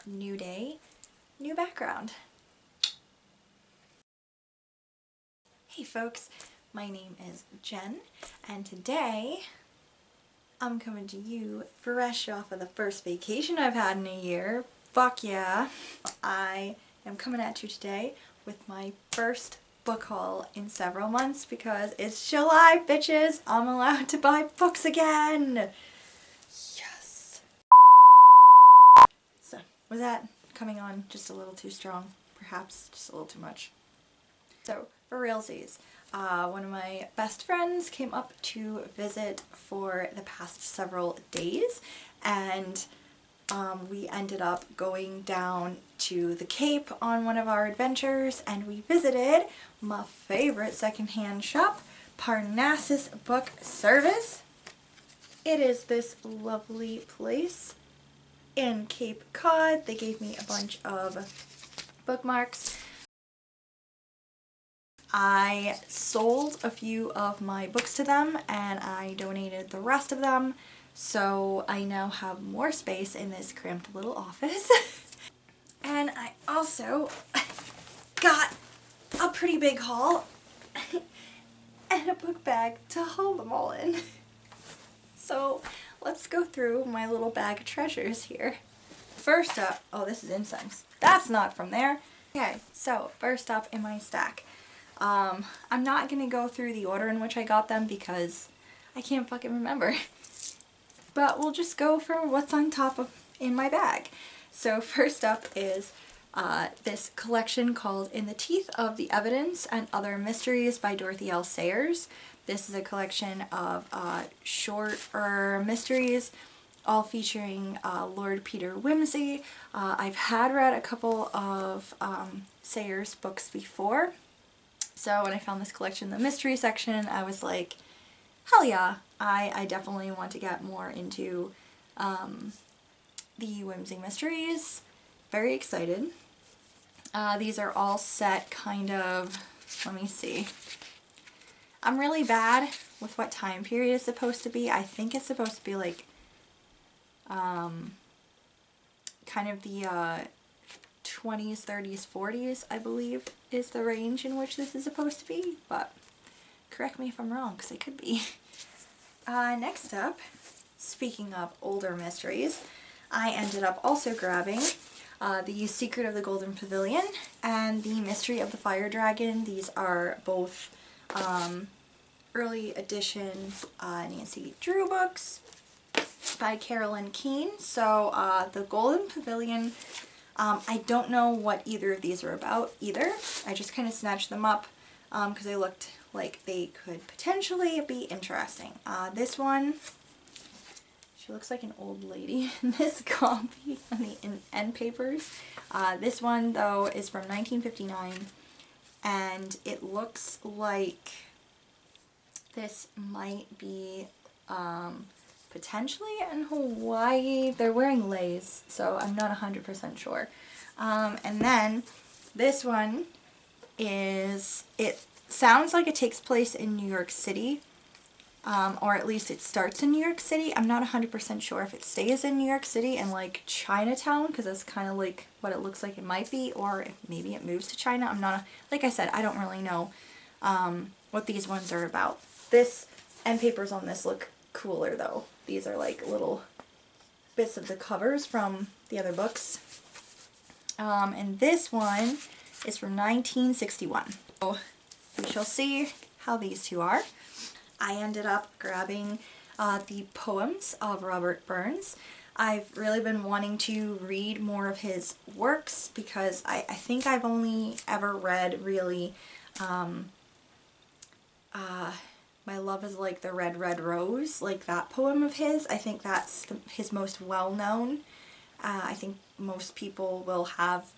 New day, new background. Hey folks, my name is Jen, and today I'm coming to you fresh off of the first vacation I've had in a year. Fuck yeah! I am coming at you today with my first book haul in several months because it's July, bitches! I'm allowed to buy books again! Yes! So, was that coming on just a little too strong? Perhaps just a little too much. So, for realsies, one of my best friends came up to visit for the past several days, and we ended up going down to the Cape on one of our adventures, and we visited my favorite secondhand shop, Parnassus Book Service. It is this lovely place in Cape Cod. They gave me a bunch of bookmarks. I sold a few of my books to them and I donated the rest of them, so I now have more space in this cramped little office. And I also got a pretty big haul and a book bag to hold them all in. So let's go through my little bag of treasures here. First up, oh, this is incense. That's not from there. Okay, so first up in my stack. I'm not gonna go through the order in which I got them because I can't fucking remember. But we'll just go for what's on top of in my bag. So first up is this collection called In the Teeth of the Evidence and Other Mysteries by Dorothy L. Sayers. This is a collection of shorter mysteries, all featuring Lord Peter Wimsey. I've had read a couple of Sayers books before. So when I found this collection in the mystery section, I was like, hell yeah, I definitely want to get more into the Whimsy mysteries. Very excited. These are all set kind of, let me see. I'm really bad with what time period it's supposed to be. I think it's supposed to be like kind of the 20s, 30s, 40s, I believe, is the range in which this is supposed to be, but correct me if I'm wrong, because it could be. Next up, speaking of older mysteries, I ended up also grabbing The Secret of the Golden Pavilion and The Mystery of the Fire Dragon. These are both early edition Nancy Drew books by Carolyn Keene. So the Golden Pavilion, I don't know what either of these are about either. I just kind of snatched them up because they looked like they could potentially be interesting. This one, she looks like an old lady in this copy on the end papers. This one though is from 1959 and it looks like this might be potentially in Hawaii. They're wearing leis, so I'm not 100% sure. And then this one is, it sounds like it takes place in New York City, or at least it starts in New York City. I'm not 100% sure if it stays in New York City and like Chinatown, because that's kind of like what it looks like it might be, or if maybe it moves to China. I'm not, like I said, I don't really know what these ones are about. This end papers on this look cooler though. These are like little bits of the covers from the other books. And this one is from 1961. So we shall see how these two are. I ended up grabbing the poems of Robert Burns. I've really been wanting to read more of his works because I think I've only ever read really My Love is Like the Red, Red Rose, like that poem of his. I think that's his most well-known. I think most people will have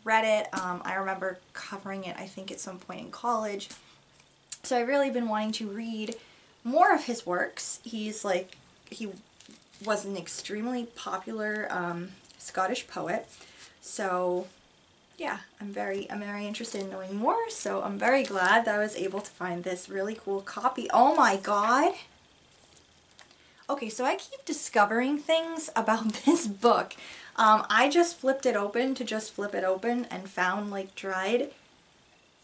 read it. I remember covering it, I think, at some point in college. So I've really been wanting to read more of his works. He was an extremely popular Scottish poet. So yeah, I'm very interested in knowing more, so I'm very glad that I was able to find this really cool copy. Oh my god! Okay, so I keep discovering things about this book. I just flipped it open to just flip it open and found like dried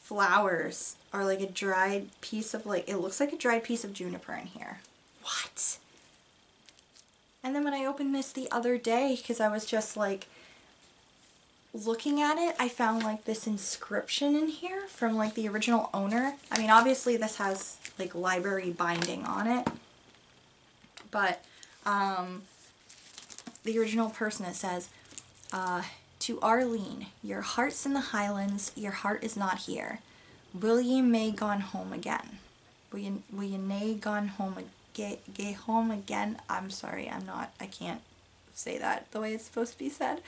flowers, or like a dried piece of, like, it looks like a dried piece of juniper in here. What? And then when I opened this the other day, because I was just like looking at it, I found like this inscription in here from like the original owner. I mean, obviously this has like library binding on it, but the original person, it says, to Arlene, your heart's in the Highlands, your heart is not here. Will ye may gone home again? Will you nay gone home gay home again? I'm sorry, I can't say that the way it's supposed to be said.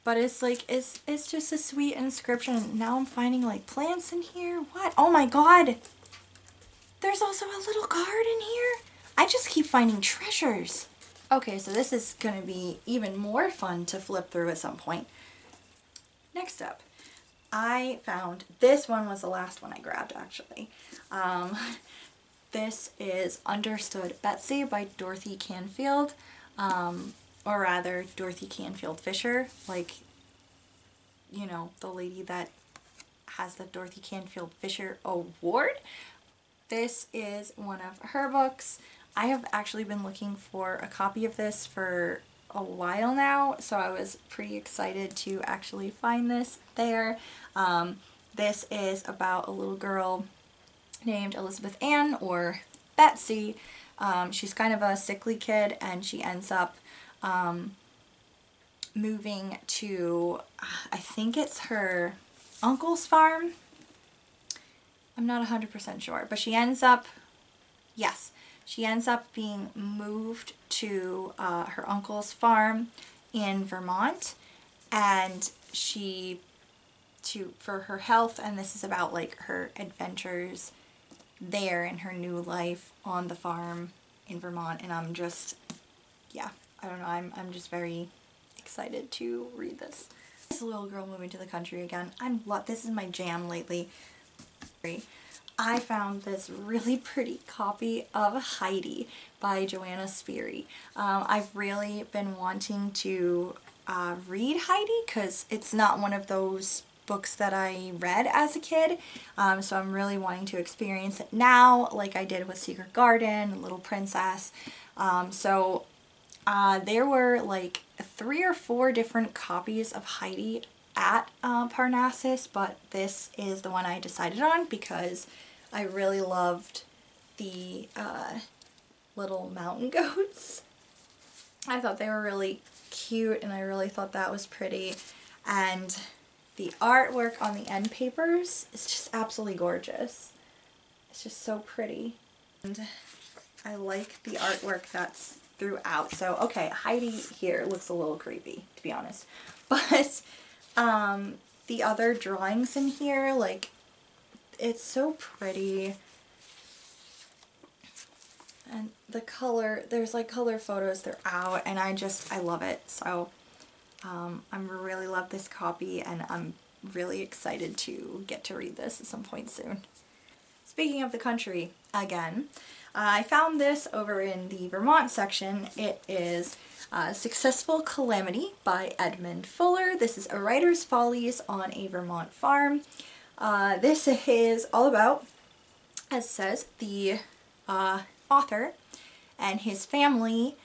But it's like, it's just a sweet inscription. Now I'm finding like plants in here. What? Oh my god! There's also a little card in here. I just keep finding treasures. Okay, so this is gonna be even more fun to flip through at some point. Next up, I found, this one was the last one I grabbed actually. This is Understood Betsy by Dorothy Canfield, or rather Dorothy Canfield Fisher, like, you know, the lady that has the Dorothy Canfield Fisher Award. This is one of her books. I have actually been looking for a copy of this for a while now, so I was pretty excited to actually find this there. This is about a little girl named Elizabeth Ann, or Betsy. She's kind of a sickly kid, and she ends up moving to, I think it's her uncle's farm. I'm not 100% sure, but she ends up, yes, she ends up being moved to her uncle's farm in Vermont, and for her health, and this is about like her adventures there in her new life on the farm in Vermont. And I'm just, yeah, I don't know, I'm just very excited to read this. This little girl moving to the country again. This is my jam lately. I found this really pretty copy of Heidi by Joanna Spiri. I've really been wanting to read Heidi because it's not one of those books that I read as a kid, so I'm really wanting to experience it now, like I did with Secret Garden, Little Princess. There were like 3 or 4 different copies of Heidi at Parnassus, but this is the one I decided on because I really loved the little mountain goats. I thought they were really cute, and I really thought that was pretty, and the artwork on the end papers is just absolutely gorgeous. It's just so pretty, and I like the artwork that's throughout. So okay, Heidi here looks a little creepy, to be honest, but the other drawings in here, like, it's so pretty, and the color, there's like color photos throughout, and I love it. So I really love this copy, and I'm really excited to get to read this at some point soon. Speaking of the country again, I found this over in the Vermont section. It is Successful Calamity by Edmund Fuller. This is A Writer's Follies on a Vermont Farm. This is all about, as it says, the author and his family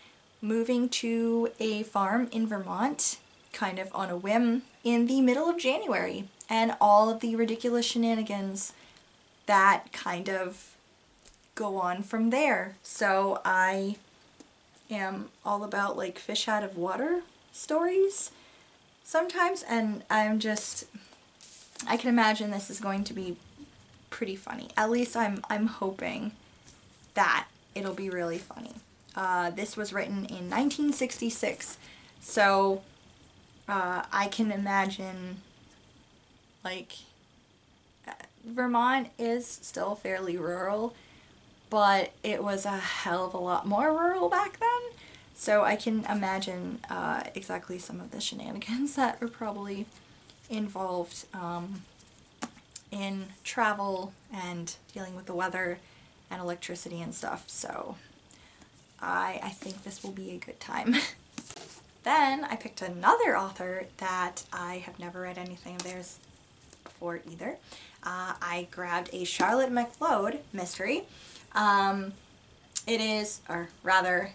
moving to a farm in Vermont kind of on a whim in the middle of January, and all of the ridiculous shenanigans that kind of go on from there. So I am all about like fish out of water stories sometimes, and I can imagine this is going to be pretty funny. At least I'm hoping that it'll be really funny. This was written in 1966, so I can imagine, like, Vermont is still fairly rural, but it was a hell of a lot more rural back then, so I can imagine exactly some of the shenanigans that were probably involved in travel and dealing with the weather and electricity and stuff. So I think this will be a good time. Then I picked another author that I have never read anything of theirs before either. I grabbed a Charlotte McLeod mystery. It is, or rather,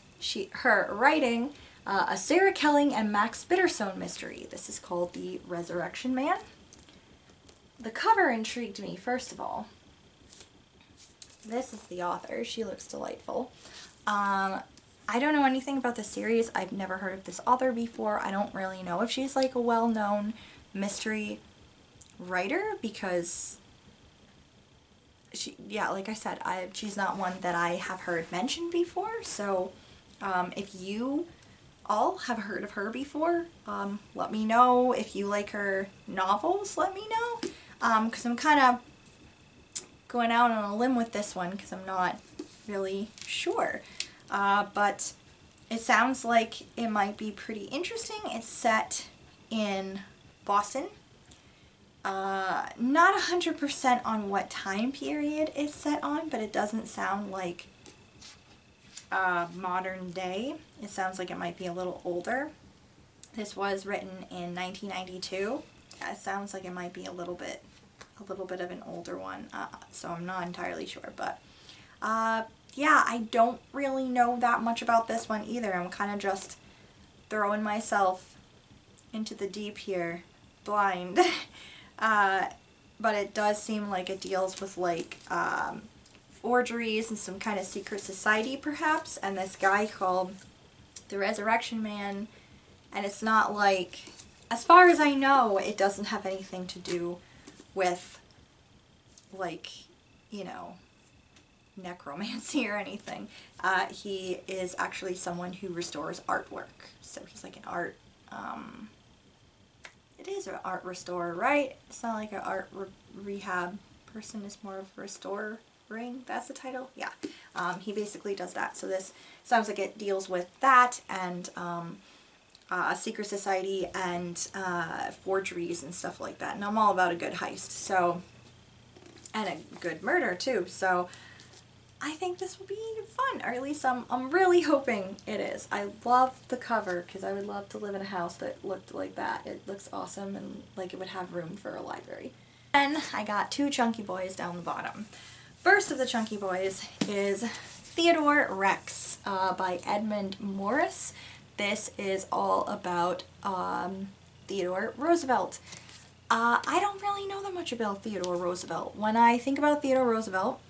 her writing, a Sarah Kelling and Max Bitterstone mystery. This is called The Resurrection Man. The cover intrigued me, first of all. This is the author. She looks delightful. I don't know anything about the series. I've never heard of this author before. I don't really know if she's like a well-known mystery writer, because she, yeah, like I said, she's not one that I have heard mentioned before. So if you all have heard of her before, let me know. If you like her novels, let me know, because I'm kind of going out on a limb with this one because I'm not really sure. But it sounds like it might be pretty interesting. It's set in Boston. Not 100% on what time period it's set on, but it doesn't sound like modern day. It sounds like it might be a little older. This was written in 1992. It sounds like it might be a little bit of an older one, so I'm not entirely sure, but yeah, I don't really know that much about this one either. I'm kind of just throwing myself into the deep here, blind. But it does seem like it deals with like forgeries and some kind of secret society perhaps, and this guy called the Resurrection Man, and it's not like, as far as I know, it doesn't have anything to do with like, you know, necromancy or anything. He is actually someone who restores artwork, so he's like an art, it is an art restorer, right? It's not like an art rehab person, it's more of a restoring, that's the title? Yeah. He basically does that, so this sounds like it deals with that, and a secret society, and forgeries and stuff like that, and I'm all about a good heist, so, and a good murder too, so I think this will be fun, or at least I'm really hoping it is. I love the cover because I would love to live in a house that looked like that. It looks awesome and like it would have room for a library. Then I got two chunky boys down the bottom. First of the chunky boys is Theodore Rex by Edmund Morris. This is all about Theodore Roosevelt. I don't really know that much about Theodore Roosevelt. When I think about Theodore Roosevelt,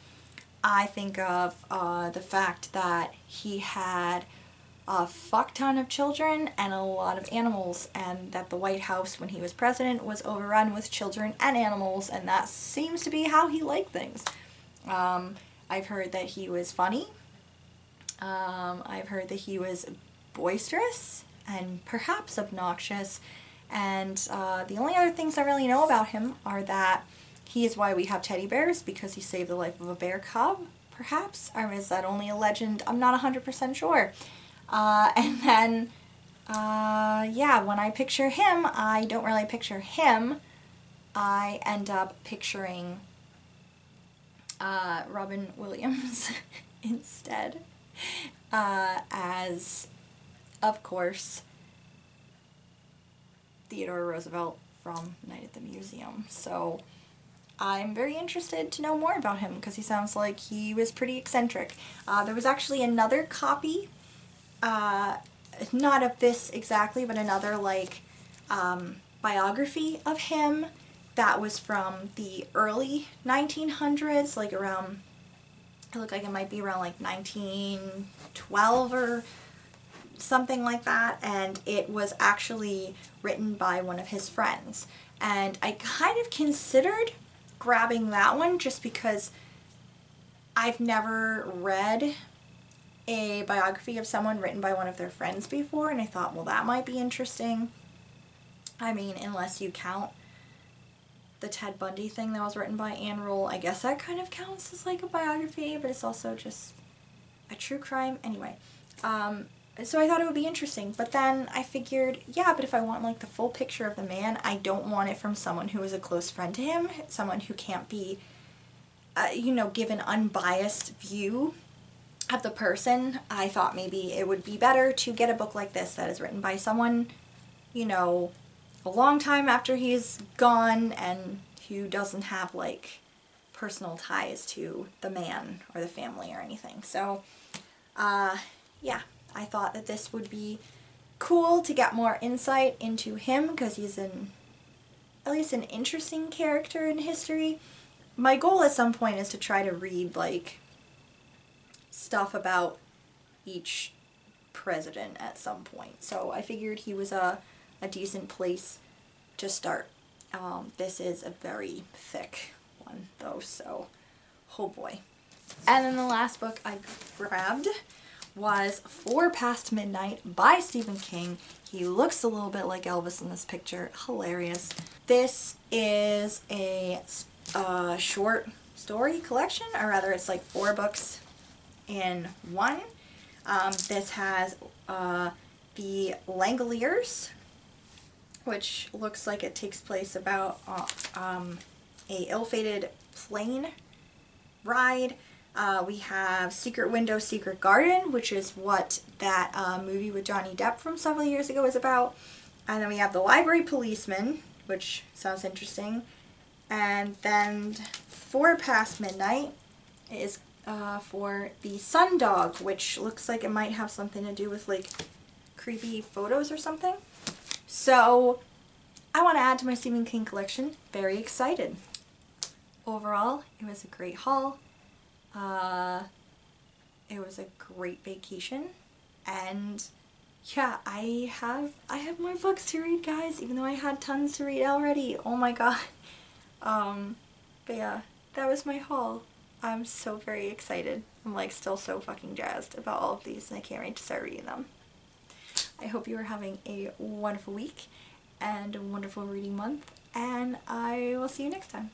I think of the fact that he had a fuck ton of children and a lot of animals, and that the White House when he was president was overrun with children and animals, and that seems to be how he liked things. I've heard that he was funny. I've heard that he was boisterous and perhaps obnoxious, and the only other things I really know about him are that he is why we have teddy bears, because he saved the life of a bear cub, perhaps? Or is that only a legend? I'm not 100% sure. And then, yeah, when I picture him, I don't really picture him. I end up picturing Robin Williams instead, as, of course, Theodore Roosevelt from Night at the Museum. So I'm very interested to know more about him because he sounds like he was pretty eccentric. There was actually another copy, not of this exactly, but another like biography of him that was from the early 1900s, like around, it looked like it might be around like 1912 or something like that, and it was actually written by one of his friends. And I kind of considered grabbing that one just because I've never read a biography of someone written by one of their friends before, and I thought, well, that might be interesting. I mean, unless you count the Ted Bundy thing that was written by Anne Rule, I guess that kind of counts as like a biography, but it's also just a true crime. Anyway, so I thought it would be interesting, but then I figured, yeah, but if I want like the full picture of the man, I don't want it from someone who is a close friend to him, someone who can't be, you know, give an unbiased view of the person, I thought maybe it would be better to get a book like this that is written by someone, you know, a long time after he's gone and who doesn't have like personal ties to the man or the family or anything. So, yeah, I thought that this would be cool to get more insight into him because he's at least an interesting character in history. My goal at some point is to try to read like stuff about each president at some point. So I figured he was a decent place to start. This is a very thick one though, so oh boy. And then the last book I grabbed was 4 Past Midnight by Stephen King. He looks a little bit like Elvis in this picture. Hilarious. This is a short story collection, or rather it's like 4 books in one. This has the Langoliers, which looks like it takes place about a ill-fated plane ride. We have Secret Window, Secret Garden, which is what that movie with Johnny Depp from several years ago is about. And then we have The Library Policeman, which sounds interesting. And then 4 Past Midnight is for the Sundog, which looks like it might have something to do with like creepy photos or something. So I want to add to my Stephen King collection. Very excited. Overall, it was a great haul. It was a great vacation, and yeah, I have more books to read, guys, even though I had tons to read already. Oh my god. But yeah, that was my haul. I'm so very excited. I'm like still so fucking jazzed about all of these, and I can't wait to start reading them. I hope you are having a wonderful week and a wonderful reading month, and I will see you next time.